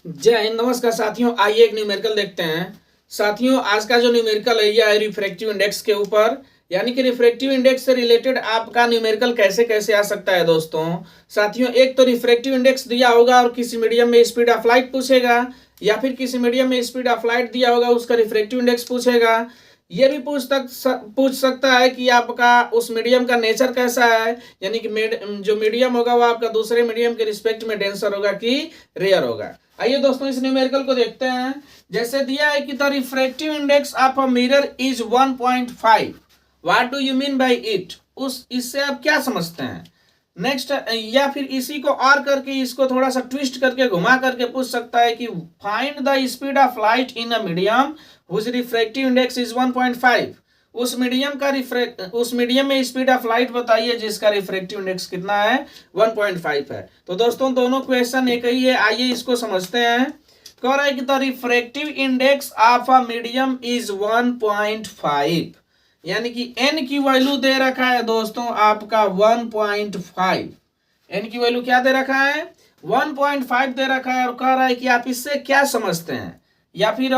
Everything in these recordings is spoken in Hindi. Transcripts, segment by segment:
जय हिंद, नमस्कार साथियों। आइए एक न्यूमेरिकल देखते हैं। साथियों, आज का जो न्यूमेरिकल है यह है रिफ्रैक्टिव इंडेक्स के ऊपर, यानी कि रिफ्रैक्टिव इंडेक्स से रिलेटेड आपका न्यूमेरिकल कैसे कैसे आ सकता है। दोस्तों साथियों, एक तो रिफ्रैक्टिव इंडेक्स दिया होगा और किसी मीडियम में स्पीड ऑफ लाइट पूछेगा, या फिर किसी मीडियम में स्पीड ऑफ लाइट दिया होगा उसका रिफ्रैक्टिव इंडेक्स पूछेगा। ये भी पूछ सकता है कि आपका उस मीडियम का नेचर कैसा है, यानी कि जो मीडियम होगा वो आपका दूसरे मीडियम के रिस्पेक्ट में डेंसर होगा कि रेयर होगा। आइए दोस्तों इस न्यूमेरिकल को देखते हैं। जैसे दिया है कि the refractive index of a mirror is 1.5। What do you mean by it? उस इससे आप क्या समझते हैं? नेक्स्ट, या फिर इसी को और करके इसको थोड़ा सा ट्विस्ट करके घुमा करके पूछ सकता है कि find the speed of light in a medium whose refractive index is 1.5। उस मीडियम में स्पीड ऑफ लाइट बताइए जिसका रिफ्रैक्टिव इंडेक्स कितना है, 1.5 है। तो दोस्तों दोनों क्वेश्चन एक ही है, आइए इसको समझते हैं। कह रहा है कि the refractive index of a medium is 1.5, यानी कि n की वैल्यू दे रखा है दोस्तों आपका 1.5। n की वैल्यू क्या दे रखा है? 1.5 दे रखा है, और कह रहा है कि आप इससे क्या समझते हैं। या फिर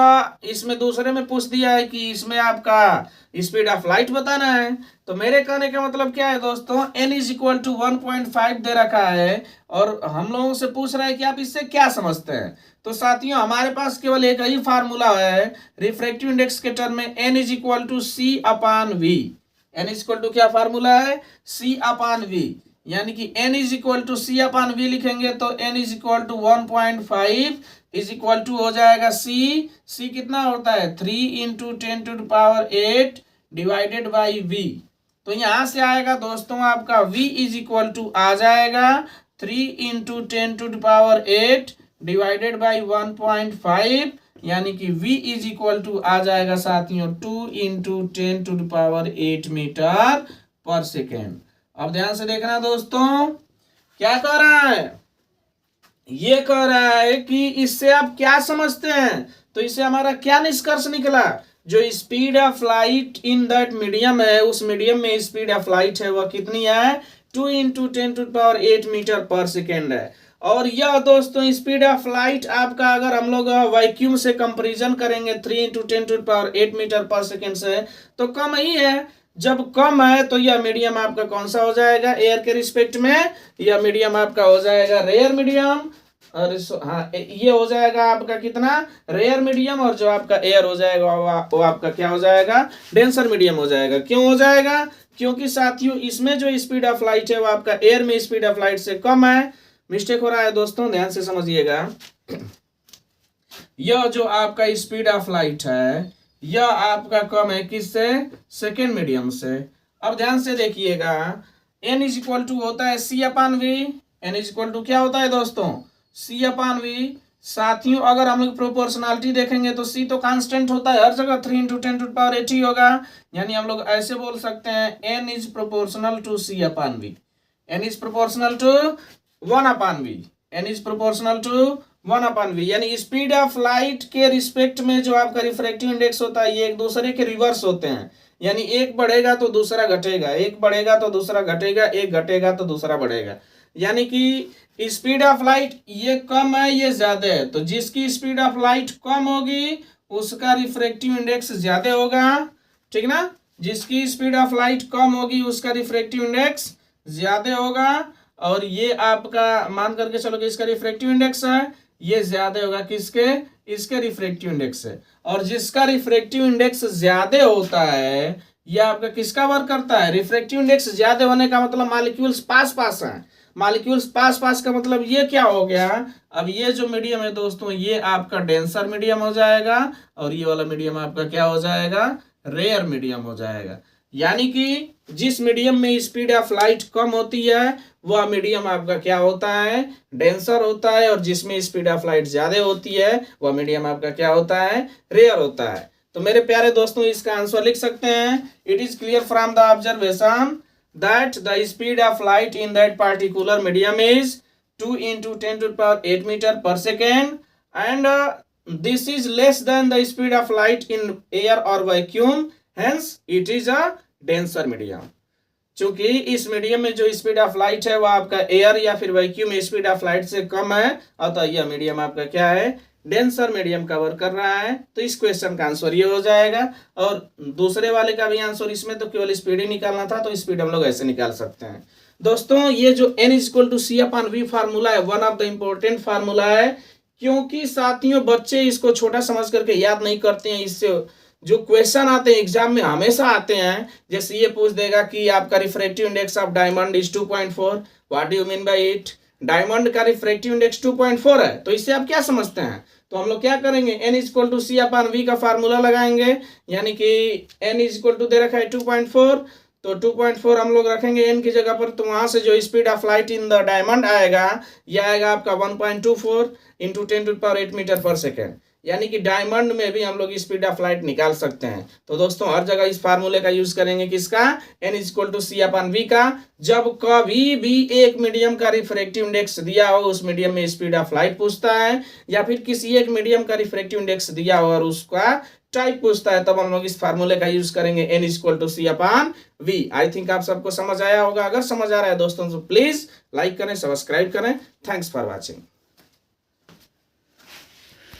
इसमें दूसरे में पूछ दिया है कि इसमें आपका स्पीड ऑफ लाइट बताना है। तो मेरे कहने का मतलब क्या है दोस्तों, n इज इक्वल टू 1.5 दे रखा है और हम लोगों से पूछ रहा है कि आप इससे क्या समझते हैं। तो साथियों हमारे पास केवल एक ही फार्मूला है रिफ्रैक्टिव इंडेक्स के टर्म में, n is equal to c upon v. n is equal to क्या फार्मूला है? c अपान v, यानी कि n is equal to c upon v लिखेंगे तो n is equal to 1.5 is equal to हो जाएगा c कितना होता है 3 इंटू 10⁸ डिवाइडेड बाई v। तो यहां से आएगा दोस्तों आपका v इज इक्वल टू आ जाएगा 3 इंटू 10⁸ डिवाइडेड बाई 1.5, यानी कि v इज इक्वल टू आ जाएगा साथियों 2 इंटू 10⁸ मीटर पर सेकेंड। अब ध्यान से देखना दोस्तों, क्या कह रहा है? ये कह रहा है कि इससे आप क्या समझते हैं। तो इससे हमारा क्या निष्कर्ष निकला? जो speed of light in that medium है, उस मीडियम में स्पीड ऑफ लाइट है वह कितनी है? 2 इंटू 10⁸ मीटर पर सेकेंड है। और यह दोस्तों स्पीड ऑफ लाइट आपका अगर हम लोग वैक्यूम से कंपेरिजन करेंगे 3 इंटू 10⁸ मीटर पर सेकेंड से, तो कम ही है। जब कम है तो यह मीडियम आपका कौन सा हो जाएगा एयर के रिस्पेक्ट में? यह मीडियम आपका हो जाएगा रेयर मीडियम। और हाँ, ये हो जाएगा आपका कितना? Rare medium. और जो आपका एयर हो जाएगा वो आपका क्या हो जाएगा? डेंसर मीडियम हो जाएगा। क्यों हो जाएगा? क्योंकि साथियों इसमें जो स्पीड ऑफ लाइट है वो आपका एयर में स्पीड ऑफ लाइट से कम है। मिस्टेक हो रहा है दोस्तों, ध्यान से समझिएगा। यह जो आपका स्पीड ऑफ लाइट है यह आपका कम है किससे? सेकेंड मीडियम से। अब ध्यान से देखिएगा, n इज इक्वल टू होता है c upon v. n is equal to क्या होता है दोस्तों? c upon v. साथियों अगर हम लोग प्रोपोर्शनलिटी देखेंगे तो c तो कांस्टेंट होता है हर जगह, 3 इंटू 10⁸ होगा। यानी हम लोग ऐसे बोल सकते हैं n is proportional to c upon v. n is proportional to 1 upon v. n is proportional to 1 upon v, यानी स्पीड ऑफ लाइट के रिस्पेक्ट में जो आपका रिफ्रैक्टिव इंडेक्स होता है ये एक दूसरे के रिवर्स होते हैं। यानी एक बढ़ेगा तो दूसरा घटेगा, एक बढ़ेगा तो दूसरा घटेगा, एक घटेगा तो दूसरा बढ़ेगा। यानी कि स्पीड ऑफ लाइट ये कम है ये ज्यादा है, तो जिसकी स्पीड ऑफ लाइट कम होगी उसका रिफ्रैक्टिव इंडेक्स ज्यादा होगा, ठीक ना। जिसकी स्पीड ऑफ लाइट कम होगी उसका रिफ्रैक्टिव इंडेक्स ज्यादा होगा। और ये आपका मान करके चलो कि इसका रिफ्रैक्टिव इंडेक्स है ये ज्यादा होगा किसके? इसके रिफ्रैक्टिव इंडेक्स से। और जिसका रिफ्रैक्टिव इंडेक्स ज्यादा होता है यह आपका किसका वर्क करता है? रिफ्रैक्टिव इंडेक्स ज्यादा होने का मतलब मॉलिक्यूल्स पास पास हैं। मॉलिक्यूल्स पास पास का मतलब ये क्या हो गया? अब ये जो मीडियम है दोस्तों ये आपका डेंसर मीडियम हो जाएगा और ये वाला मीडियम आपका क्या हो जाएगा? रेयर मीडियम हो जाएगा। यानी कि जिस मीडियम में स्पीड ऑफ लाइट कम होती है वह मीडियम आपका क्या होता है? डेंसर होता है। और जिसमें स्पीड ऑफ लाइट ज्यादा होती है वह मीडियम आपका क्या होता है? रेयर होता है। तो मेरे प्यारे दोस्तों इसका आंसर लिख सकते हैं, it is clear from the observation that the speed of light in that particular medium is 2 into 10⁸ meter per second, and this is less than the speed of light in air or vacuum, hence it is a denser medium. चूंकि इस मीडियम में जो स्पीड ऑफ लाइट है वह आपका एयर या फिर वैक्यूम स्पीड ऑफ लाइट से कम है, अतः यह मीडियम आपका क्या है, डेंसर मीडियम कवर कर रहा है। तो इस क्वेश्चन का आंसर ये हो जाएगा। और दूसरे वाले का भी आंसर, इसमें तो केवल स्पीड ही निकालना था, तो स्पीड हम लोग ऐसे निकाल सकते हैं। दोस्तों ये जो n equal to C upon V formula है, one of the important formula है, क्योंकि साथियों बच्चे इसको छोटा समझ करके याद नहीं करते हैं। इससे जो क्वेश्चन आते हैं एग्जाम में हमेशा आते हैं, जैसे ये पूछ देगा कि आपका refractive index of diamond is 2.4, what do you mean by it. Diamond का रिफ्रैक्टिव इंडेक्स 2.4 है, तो इससे आप क्या समझते हैं। तो हम लोग क्या करेंगे, n equal to C upon v का फार्मूला लगाएंगे, यानी कि n इक्वल टू दे रखा है 2.4, तो 2.4 हम लोग रखेंगे n की जगह पर, तो वहां से जो speed of light in the diamond आएगा, यह आएगा आपका 1.24 इंटू 10⁸ मीटर पर सेकेंड, यानी कि डायमंड में भी हम लोग स्पीड ऑफ लाइट निकाल सकते हैं। तो दोस्तों हर जगह इस फार्मूले का यूज करेंगे, किसका, n equal to C upon v का। जब कभी भी एक मीडियम का रिफ्रैक्टिव इंडेक्स दिया हो, उस मीडियम में स्पीड ऑफ लाइट पूछता है, या फिर किसी एक मीडियम का रिफ्रैक्टिव इंडेक्स दिया हो और उसका टाइप पूछता है, तब हम लोग इस फार्मूले का यूज करेंगे, n equal to C upon v. I think आप सबको समझ आया होगा। अगर समझ आ रहा है दोस्तों तो प्लीज लाइक करें, सब्सक्राइब करें। Thanks for watching.